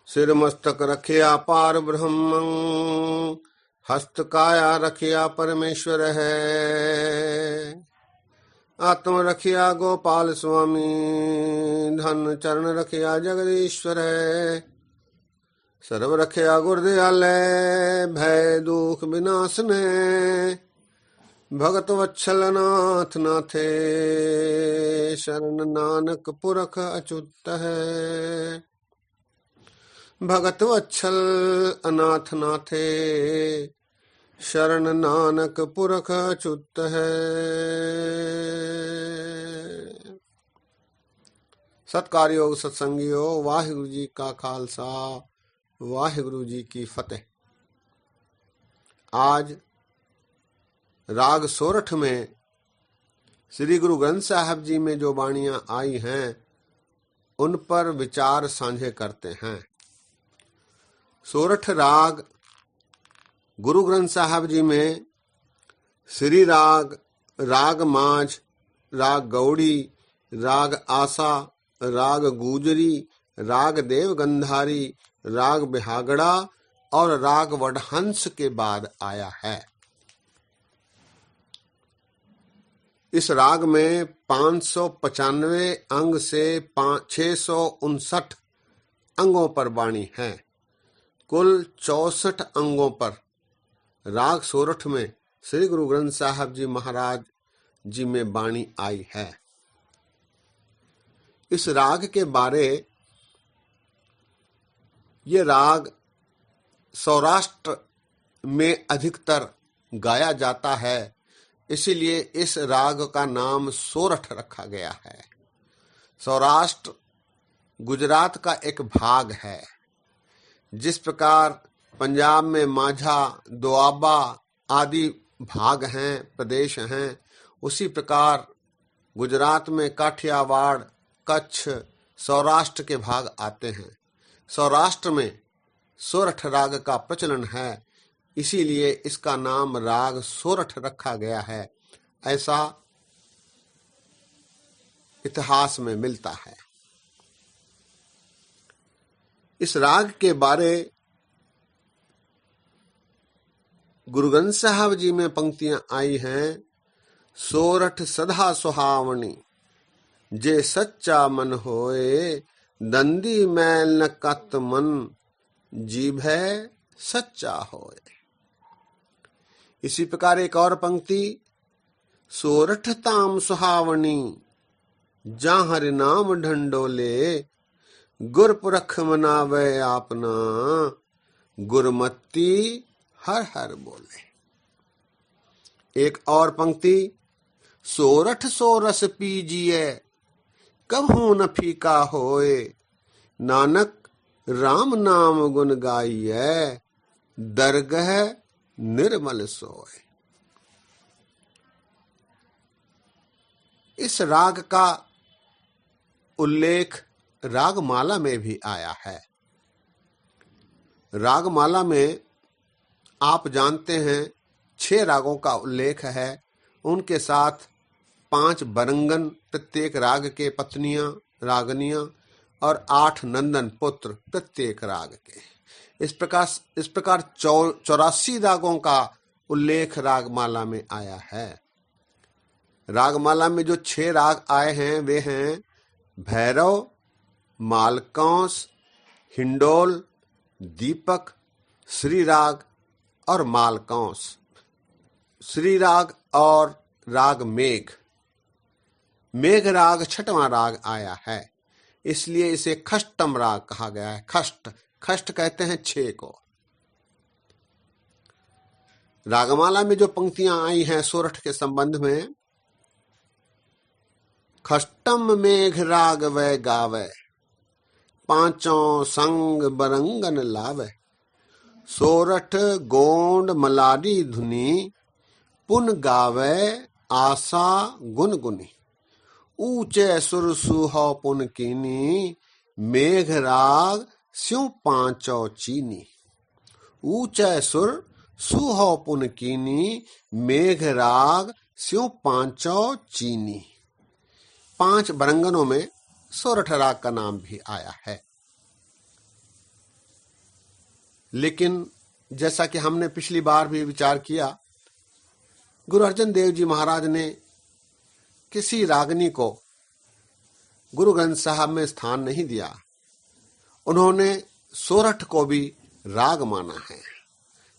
सिर मस्तक रखिया पार ब्रह्म, हस्त काया रखिया परमेश्वर है। आत्म रखिया गोपाल स्वामी, धन चरण रखिया जगदीश्वर है। सर्व रखिया गुरुदयालय, भय दुख विनाशने। भगत वत्सल नाथ नाथे, शरण नानक पुरख अच्युत है। भगत वत्सल अनाथ नाथे, शरण नानक पुरख अच्युत है। सत्कारयोग सत्संगियो, वाहिगुरु जी का खालसा, वाहिगुरु जी की फतेह। आज राग सोरठ में श्री गुरु ग्रंथ साहब जी में जो वाणियां आई हैं उन पर विचार साझे करते हैं। सोरठ राग गुरु ग्रंथ साहब जी में श्री राग, राग माझ, राग गौड़ी, राग आसा, राग गुजरी, राग देवगंधारी, राग बिहागड़ा और राग वडहंस के बाद आया है। इस राग में 595 अंग से 659 अंगों पर वाणी है। कुल 64 अंगों पर राग सोरठ में श्री गुरु ग्रंथ साहब जी महाराज जी में वाणी आई है। इस राग के बारे ये राग सौराष्ट्र में अधिकतर गाया जाता है, इसीलिए इस राग का नाम सोरठ रखा गया है। सौराष्ट्र गुजरात का एक भाग है। जिस प्रकार पंजाब में माझा, दोआबा आदि भाग हैं, प्रदेश हैं, उसी प्रकार गुजरात में काठियावाड़, कच्छ, सौराष्ट्र के भाग आते हैं। सौराष्ट्र में सोरठ राग का प्रचलन है, इसीलिए इसका नाम राग सोरठ रखा गया है, ऐसा इतिहास में मिलता है। इस राग के बारे गुरु ग्रंथ साहब जी में पंक्तियां आई हैं। सोरठ सदा सुहावनी, जे सच्चा मन होए। दंदी मैल न कत मन, जीभै सच्चा होए। इसी प्रकार एक और पंक्ति, सोरठ ताम सुहावनी, जा हरि नाम ढंडोले। गुरपुरख मनावे आपना, गुरमती हर हर बोले। एक और पंक्ति, सोरठ सोरस पीजिए, कभू न फीका होए। नानक राम नाम गुण गाइए, दरगह निर्मल सोए। इस राग का उल्लेख रागमाला में भी आया है। रागमाला में आप जानते हैं 6 रागों का उल्लेख है। उनके साथ 5 बरंगन प्रत्येक राग के पत्नियां, रागनियां और 8 नंदन पुत्र प्रत्येक राग के। इस प्रकार 84 रागों का उल्लेख रागमाला में आया है। रागमाला में जो 6 राग आए हैं वे हैं भैरव, मालकंस, हिंडोल, दीपक, श्री राग और मालकंस। श्री राग और राग मेघ। मेघ राग 6वां राग आया है, इसलिए इसे खष्टम राग कहा गया है। खष्ट कहते हैं 6 को। रागमाला में जो पंक्तियां आई हैं सोरठ के संबंध में, खष्टम मेघ राग वै गावे, पांचों संग बरंगन लावे। सोरठ गोंड मलारी धुनी, पुन गावे आशा गुनगुनी। ऊंचे सुर सुहो पुन कीनी, मेघ राग स्यों पांचों चीनी। ऊंचे सुर सुहो पुन कीनी, मेघ राग स्यों पांचों चीनी। 5 बरंगनों में सोरठ राग का नाम भी आया है। लेकिन जैसा कि हमने पिछली बार भी विचार किया, गुरु अर्जन देव जी महाराज ने किसी रागनी को गुरु ग्रंथ साहब में स्थान नहीं दिया। उन्होंने सोरठ को भी राग माना है।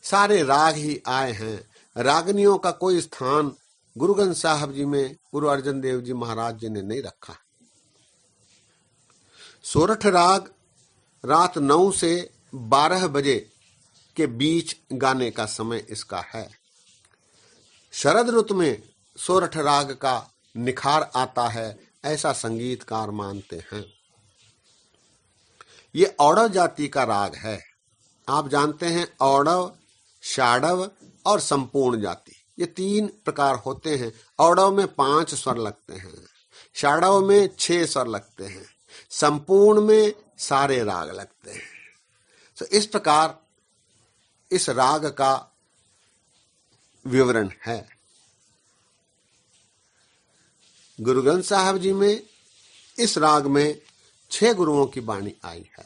सारे राग ही आए हैं। रागनियों का कोई स्थान गुरु ग्रंथ साहब जी में गुरु अर्जन देव जी महाराज जी ने नहीं रखा। सोरठ राग रात 9 से 12 बजे के बीच गाने का समय इसका है। शरद ऋतु में सोरठ राग का निखार आता है, ऐसा संगीतकार मानते हैं। ये औड़व जाति का राग है। आप जानते हैं औड़व, शाड़व और संपूर्ण जाति, ये 3 प्रकार होते हैं। औड़व में 5 स्वर लगते हैं, शाड़व में 6 स्वर लगते हैं, संपूर्ण में सारे राग लगते हैं। तो इस प्रकार इस राग का विवरण है। गुरु ग्रंथ साहब जी में इस राग में 6 गुरुओं की वाणी आई है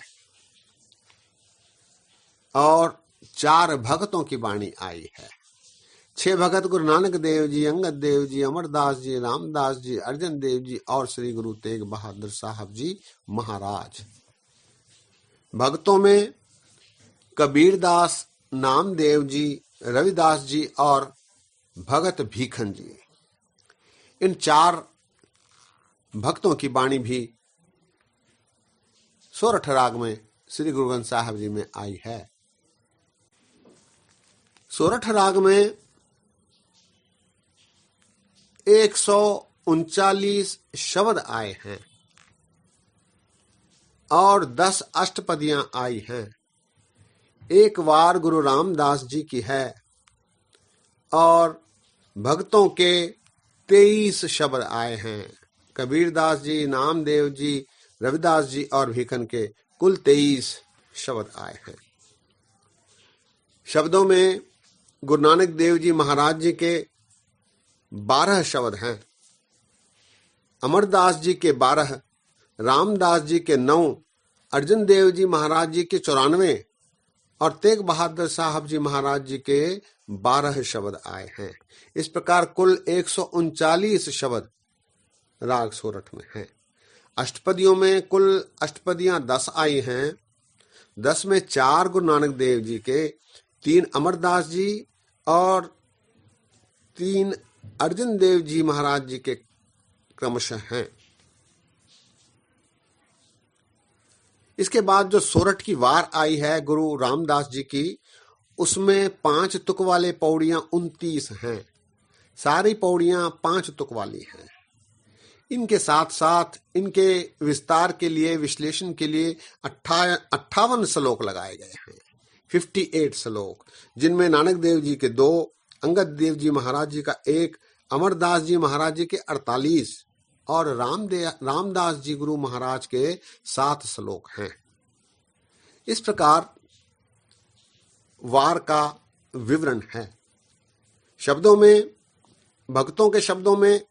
और 4 भगतों की वाणी आई है। 6 भगत गुरु नानक देव जी, अंगद देव जी, अमरदास जी, रामदास जी, अर्जन देव जी और श्री गुरु तेग बहादुर साहब जी महाराज। भक्तों में कबीरदास, नामदेव जी, रविदास जी और भगत भीखन जी। इन 4 भक्तों की वाणी भी सोरठ राग में श्री गुरु ग्रंथ साहब जी में आई है। सोरठ राग में 139 शब्द आए हैं और 10 अष्टपदियां आई हैं। एक वार गुरु रामदास जी की है और भक्तों के 23 शब्द आए हैं। कबीरदास जी, नामदेव जी, रविदास जी और भीखन के कुल 23 शब्द आए हैं। शब्दों में गुरु नानक देव जी महाराज जी के 12 शब्द हैं, अमरदास जी के 12, रामदास जी के 9, अर्जन देव जी महाराज जी के 94 और तेग बहादुर साहब जी महाराज जी के 12 शब्द आए हैं। इस प्रकार कुल 139 शब्द राग सोरठ में हैं। अष्टपदियों में कुल अष्टपदियां 10 आई हैं। 10 में 4 गुरु नानक देव जी के, 3 अमरदास जी और 3 अर्जन देव जी महाराज जी के क्रमशः हैं। इसके बाद जो सोरठ की वार आई है गुरु रामदास जी की, उसमें 5 तुक वाले पौड़ियां 29 हैं। सारी पौड़ियां 5 तुक वाली हैं। इनके साथ साथ इनके विस्तार के लिए, विश्लेषण के लिए 58 श्लोक लगाए गए हैं। 58 श्लोक, जिनमें नानक देव जी के 2, अंगद देव जी महाराज जी का 1, अमरदास जी महाराज जी के 48 और रामदास जी गुरु महाराज के 7 श्लोक हैं। इस प्रकार वार का विवरण है। शब्दों में, भक्तों के शब्दों में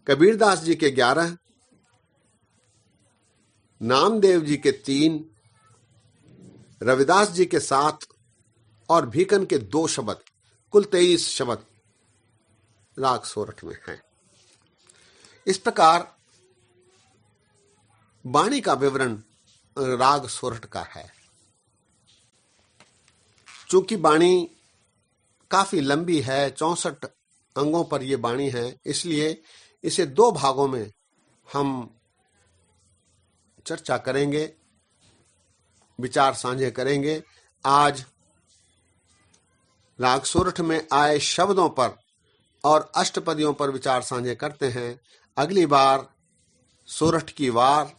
कबीरदास जी के 11, नामदेव जी के 3, रविदास जी के 7 और भीखन के 2 शब्द, कुल 23 शब्द राग सोरठ में हैं। इस प्रकार वाणी का विवरण राग सोरठ का है। चूंकि वाणी काफी लंबी है, 64 अंगों पर यह वाणी है, इसलिए इसे 2 भागों में हम चर्चा करेंगे, विचार साझे करेंगे। आज राग सोरठ में आए शब्दों पर और अष्टपदियों पर विचार साझे करते हैं। अगली बार सोरठ की वार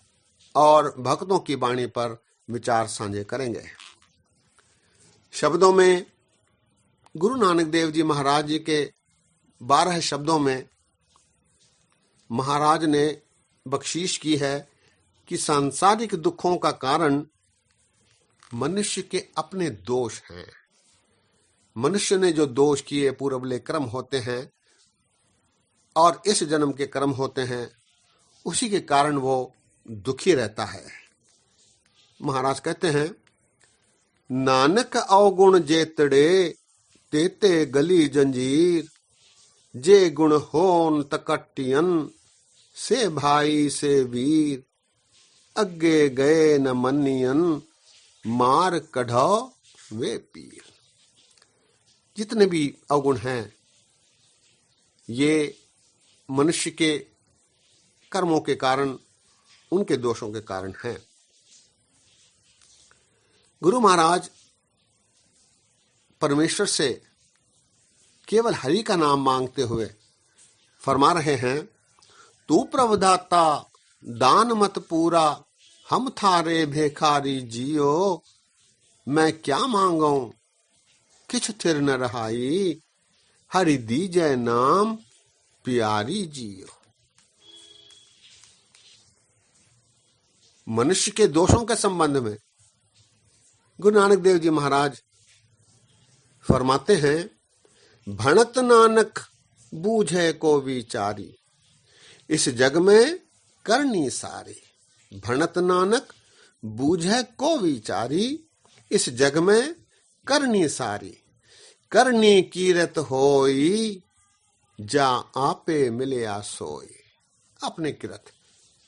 और भक्तों की वाणी पर विचार साझे करेंगे। शब्दों में गुरु नानक देव जी महाराज जी के 12 शब्दों में महाराज ने बख्शीश की है कि सांसारिक दुखों का कारण मनुष्य के अपने दोष हैं। मनुष्य ने जो दोष किए, पूर्वले कर्म होते हैं और इस जन्म के कर्म होते हैं, उसी के कारण वो दुखी रहता है। महाराज कहते हैं नानक अवगुण जेतड़े तेते गली जंजीर, जे गुण होन तकट्टियन से भाई से वीर, अग्गे गए न मन्नियन मार कढ़ो वे पीर। जितने भी अवगुण हैं ये मनुष्य के कर्मों के कारण, उनके दोषों के कारण हैं। गुरु महाराज परमेश्वर से केवल हरि का नाम मांगते हुए फरमा रहे हैं, तू प्रभुदाता दान मत पूरा, हम थारे भेखारी जियो, मैं क्या मांगू किछ थिर न रहाई, हरि दीजय नाम प्यारी जियो। मनुष्य के दोषों के संबंध में गुरु नानक देव जी महाराज फरमाते हैं, भणत नानक बूझे को विचारी, इस जग में करनी सारी। भणत नानक बूझे को विचारी, इस जग में करनी सारी। करनी कीरत होई, जा आपे मिले सोई। अपने किरत,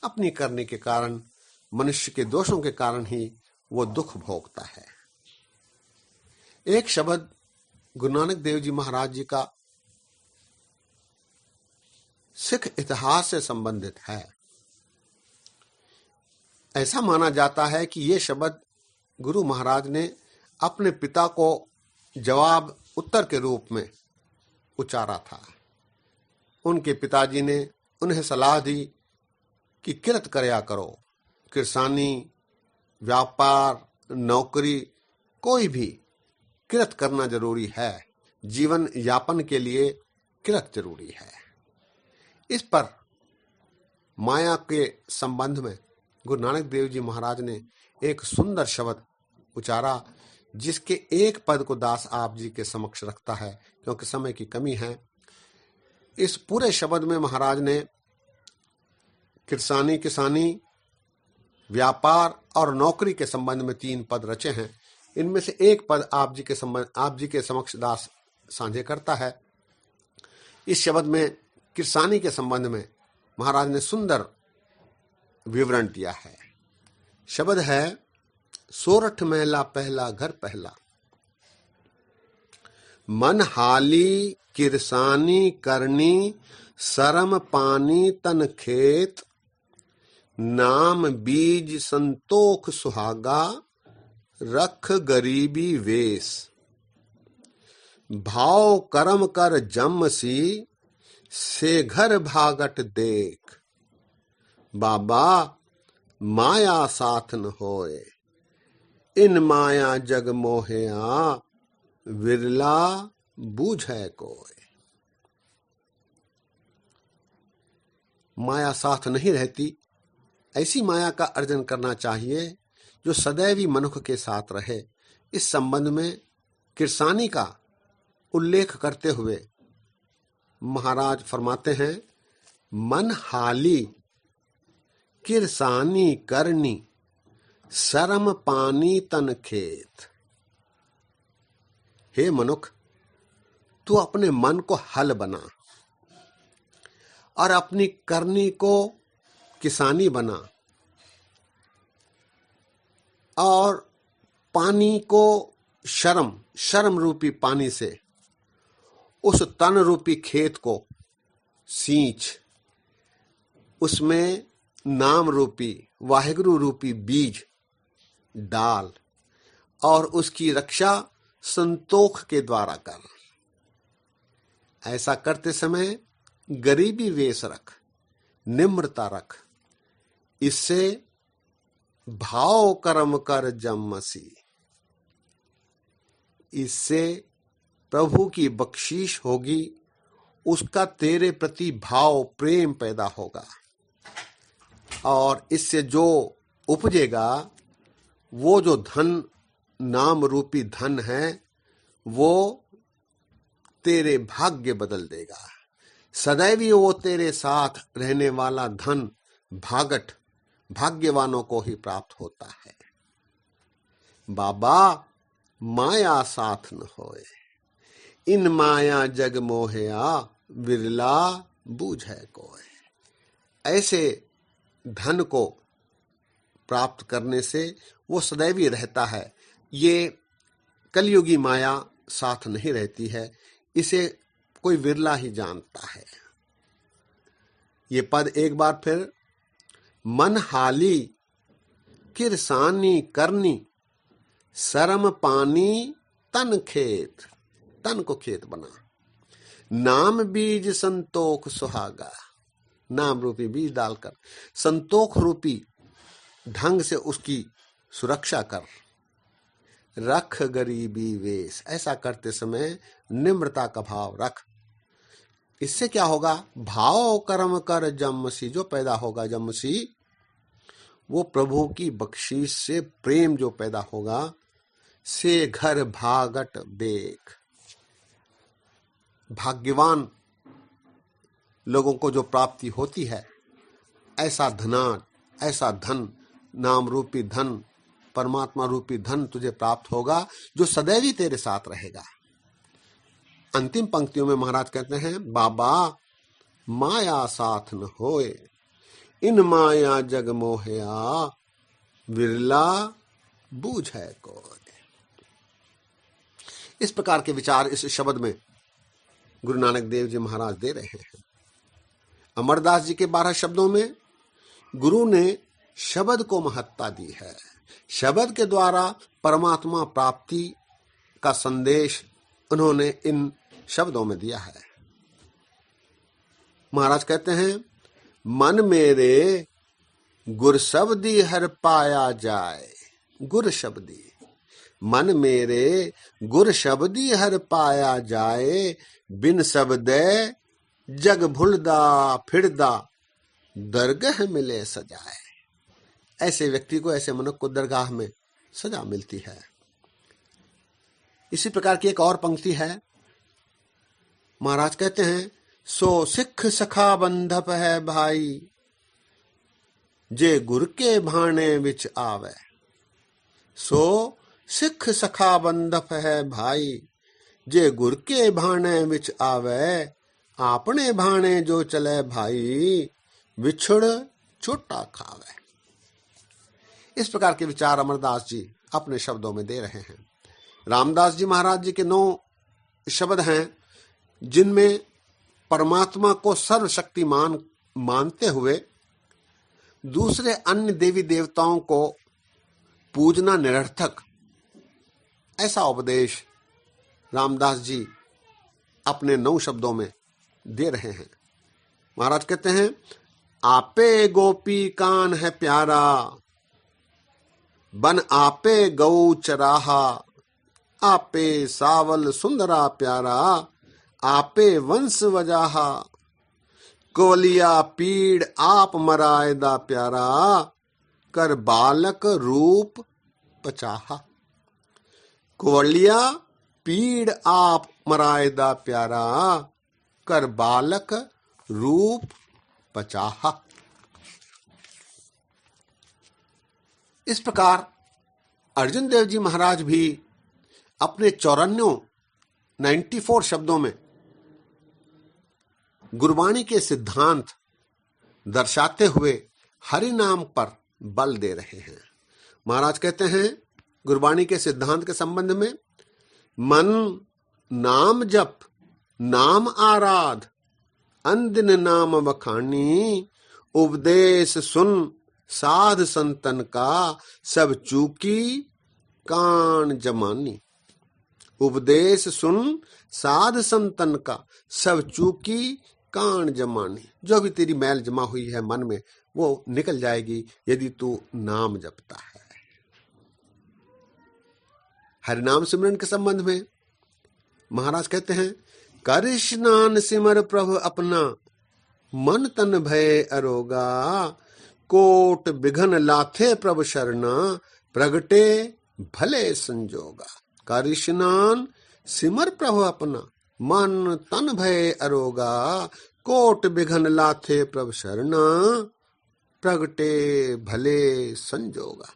अपनी करने के कारण, मनुष्य के दोषों के कारण ही वो दुख भोगता है। एक शब्द गुरु नानक देव जी महाराज जी का सिख इतिहास से संबंधित है। ऐसा माना जाता है कि ये शब्द गुरु महाराज ने अपने पिता को जवाब उत्तर के रूप में उच्चारा था। उनके पिताजी ने उन्हें सलाह दी कि किरत करया करो, किरसानी, व्यापार, नौकरी, कोई भी किरत करना जरूरी है। जीवन यापन के लिए किरत जरूरी है। इस पर माया के संबंध में गुरु नानक देव जी महाराज ने एक सुंदर शब्द उच्चारा, जिसके एक पद को दास आप जी के समक्ष रखता है, क्योंकि समय की कमी है। इस पूरे शब्द में महाराज ने किरसानी, किसानी, व्यापार और नौकरी के संबंध में 3 पद रचे हैं। इनमें से एक पद आप जी के समक्ष दास साझे करता है। इस शब्द में किरसानी के संबंध में महाराज ने सुंदर विवरण दिया है। शब्द है, सोरठ महला पहला घर पहला, मन हाली किरसानी करनी, शरम पानी तन खेत, नाम बीज संतोख सुहागा, रख गरीबी वेश, भाव कर्म कर जम सी, से घर भागट देख, बाबा माया साथ न होए, इन माया जग मोहया, विरला बूझे कोय। माया साथ नहीं रहती, ऐसी माया का अर्जन करना चाहिए जो सदैव मनुष्य के साथ रहे। इस संबंध में किरसानी का उल्लेख करते हुए महाराज फरमाते हैं, मन हाली किरसानी करनी, शरम पानी तन खेत। हे मनुष्य, तू अपने मन को हल बना और अपनी करनी को किसानी बना, और पानी को शर्म रूपी पानी से उस तन रूपी खेत को सींच, उसमें नाम रूपी वाहिगुरु रूपी बीज डाल और उसकी रक्षा संतोख के द्वारा कर। ऐसा करते समय गरीबी वेश रख, निम्रता रख, इससे भाव कर्म कर जमसी, इससे प्रभु की बख्शीश होगी, उसका तेरे प्रति भाव प्रेम पैदा होगा, और इससे जो उपजेगा वो जो धन, नाम रूपी धन है, वो तेरे भाग्य बदल देगा। सदैव वो तेरे साथ रहने वाला धन भागट भाग्यवानों को ही प्राप्त होता है। बाबा माया साथ न होए। इन माया जग मोहया विरला बूझै कोय। ऐसे धन को प्राप्त करने से वो सदैव ही रहता है। ये कलयुगी माया साथ नहीं रहती है, इसे कोई विरला ही जानता है। ये पद एक बार फिर, मन हाली किरसानी करनी, शर्म पानी तन खेत। तन को खेत बना, नाम बीज संतोख सुहागा। नाम रूपी बीज डालकर संतोख रूपी ढंग से उसकी सुरक्षा कर। रख गरीबी वेश, ऐसा करते समय निम्रता का भाव रख। इससे क्या होगा? भाव कर्म कर जमसी, जो पैदा होगा जमसी, वो प्रभु की बख्शीश से प्रेम जो पैदा होगा, से घर भागट देख। भाग्यवान लोगों को जो प्राप्ति होती है, ऐसा धन, नाम रूपी धन, परमात्मा रूपी धन तुझे प्राप्त होगा, जो सदैव ही तेरे साथ रहेगा। अंतिम पंक्तियों में महाराज कहते हैं, बाबा माया साथ न होए, इन माया जग मोहया विरला बूझै कोय। इस प्रकार के विचार इस शब्द में गुरु नानक देव जी महाराज दे रहे हैं। अमरदास जी के 12 शब्दों में गुरु ने शब्द को महत्ता दी है। शब्द के द्वारा परमात्मा प्राप्ति का संदेश उन्होंने इन शब्दों में दिया है। महाराज कहते हैं, मन मेरे गुर शब्दी हर पाया जाए। गुर शब्दी, मन मेरे गुर शब्दी हर पाया जाए, बिन शब्दे जग भुलदा फिरदा, दरगाह मिले सजाए। ऐसे व्यक्ति को, ऐसे मनुष्य को दरगाह में सजा मिलती है। इसी प्रकार की एक और पंक्ति है। महाराज कहते हैं, सो सिख सखा बंधप है भाई, जे गुर के भाने विच आवे। सो सिख सखा बंधप है भाई, जे गुर के भाने विच आवे। आपने भाने जो चले भाई, विछुड़ छोटा खावे। इस प्रकार के विचार अमरदास जी अपने शब्दों में दे रहे हैं। रामदास जी महाराज जी के 9 शब्द हैं, जिनमें परमात्मा को सर्वशक्तिमान मानते हुए दूसरे अन्य देवी देवताओं को पूजना निरर्थक, ऐसा उपदेश रामदास जी अपने 9 शब्दों में दे रहे हैं। महाराज कहते हैं, आपे गोपी कान है प्यारा, बन आपे गौ चराहा। आपे सावल सुंदरा प्यारा, आपे वंश वजाहा। कोलिया पीड़ आप मरायदा प्यारा, कर बालक रूप पचाहा। कोलिया पीड़ आप मरायदा प्यारा, कर बालक रूप पचाहा। इस प्रकार अर्जुन देव जी महाराज भी अपने 94 शब्दों में गुरबाणी के सिद्धांत दर्शाते हुए हरि नाम पर बल दे रहे हैं। महाराज कहते हैं गुरबाणी के सिद्धांत के संबंध में, मन नाम जप नाम आराध, अंदिन नाम बखानी। उपदेश सुन साध संतन का, सब चूकी कान जमानी। उपदेश सुन साध संतन का, सब चूकी कान जमानी। जो भी तेरी मैल जमा हुई है मन में, वो निकल जाएगी यदि तू नाम जपता है। हरिनाम सिमरन के संबंध में महाराज कहते हैं, कर स्नान सिमर प्रभु अपना, मन तन भय अरोगा। कोट बिघन लाथे प्रभु शरणा, प्रगटे भले संजोगा। कर स्नान सिमर प्रभु अपना, मन तन भय अरोगा। कोट बिघन लाथे प्रभु शरणा, प्रगटे भले संजोगा।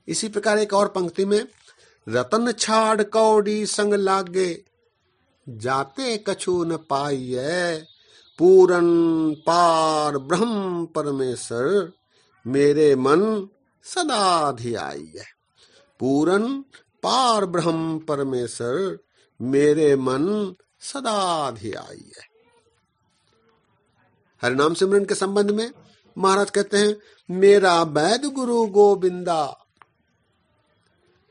इसी प्रकार एक और पंक्ति में, रतन छाड़ कौड़ी संग लागे, जाते कछु न पाइए, पूरन पार ब्रह्म परमेश्वर, मेरे मन सदा धियाइए। पूरन पार ब्रह्म परमेश्वर, मेरे मन सदा धियाइए। हरिनाम सिमरन के संबंध में महाराज कहते हैं, मेरा वैद गुरु गोविंदा,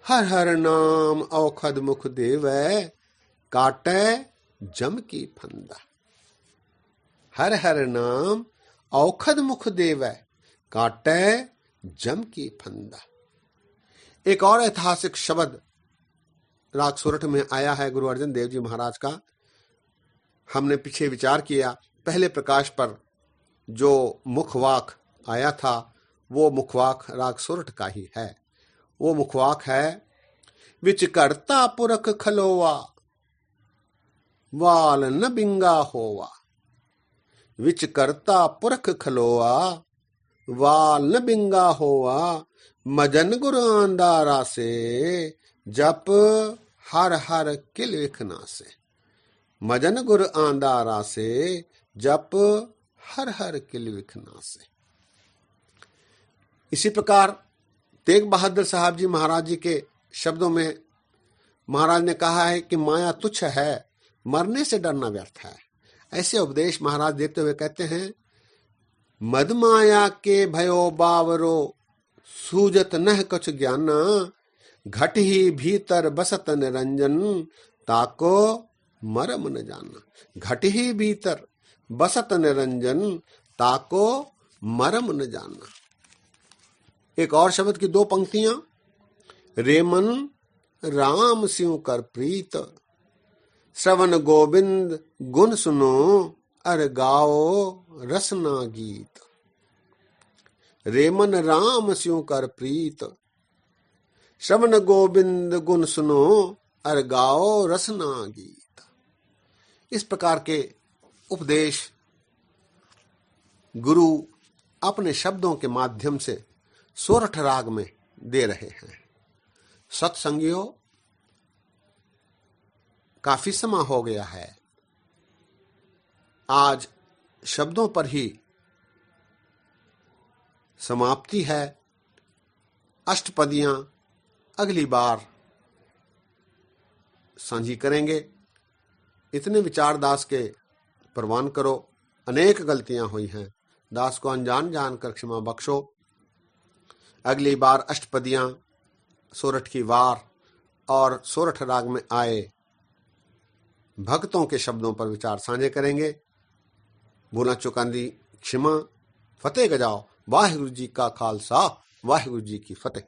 हर हर नाम औखद मुख देवै, काटे जम की फंदा। हर हर नाम औखद मुख देवै, काटे जम की फंदा। एक और ऐतिहासिक शब्द राग सोरठ में आया है गुरु अर्जन देव जी महाराज का। हमने पीछे विचार किया, पहले प्रकाश पर जो मुखवाक आया था वो मुखवाक राग सोरठ का ही है। वो मुखवाक है, विच करता पुरख खलोवा, वाल न बिंगा होवा। विच करता पुरख खलोवा, वाल न बिंगा होवा, मजन गुरु आंदारा से, जप हर हर किल विखना से। मजन गुरु आंदारा से, जप हर हर किल विखना से। इसी प्रकार तेग बहादुर साहब जी महाराज जी के शब्दों में महाराज ने कहा है कि माया तुच्छ है, मरने से डरना व्यर्थ है। ऐसे उपदेश महाराज देते हुए कहते हैं, मद माया के भयो बावरो, सूजत नह कछु ज्ञाना, घट ही भीतर बसत निरंजन, ताको मरम न जाना। घट ही भीतर बसत निरंजन, ताको मरम न जाना। एक और शब्द की दो पंक्तियां, रेमन राम सिंह कर प्रीत, श्रवण गोविंद गुण सुनो, अर गाओ रसना गीत। रेमन राम सिंह कर प्रीत, श्रवण गोविंद गुण सुनो, अर गाओ रसना गीत। इस प्रकार के उपदेश गुरु अपने शब्दों के माध्यम से सोरठ राग में दे रहे हैं। सत्संगियों, काफी समय हो गया है, आज शब्दों पर ही समाप्ति है। अष्टपदियां अगली बार साझी करेंगे। इतने विचार दास के प्रवान करो। अनेक गलतियां हुई हैं, दास को अनजान जानकर क्षमा बख्शो। अगली बार अष्टपदियां, सोरठ की वार और सोरठ राग में आए भक्तों के शब्दों पर विचार साझे करेंगे। भूला चुकांदी क्षमा। फतेह गजाओ। वाहिगुरु जी का खालसा, वाहिगुरु जी की फतेह।